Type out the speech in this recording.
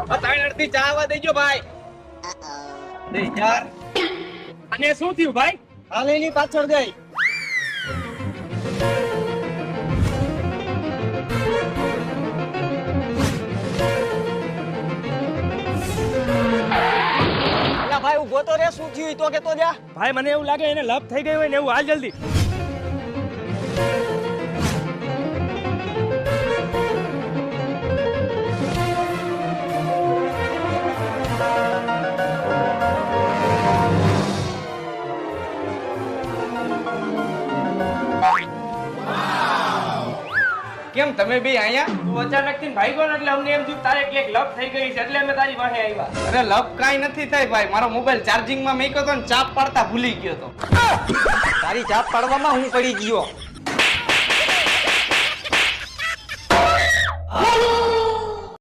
ત્રણ અડધી ચા આવવા દેજો ભાઈ. દે યાર. અને શું થયું ભાઈ? હાલેની પાછળ ગઈ. ભાઈ ઉભો તો રે, શું થયું તો કેતો જા. ભાઈ મને એવું લાગે એને લપ થઈ ગઈ હોય ને એવું. હાલ જલ્દી. કેમ તમે બે અહીંયા? તું અચાનક થી ભાઈ ગયો ને એટલે અમને એમ થયું તારે ક્યાંક લપ થઈ ગઈ છે એટલે અમે તારી પાસે આવ્યા. અરે લપ કાઈ નથી થાય ભાઈ, મારો મોબાઈલ ચાર્જિંગ માં મૂક્યો તો ને ચાપ પાડતા ભૂલી ગયો તો. તારી ચાપ પાડવામાં હું પડી ગયો.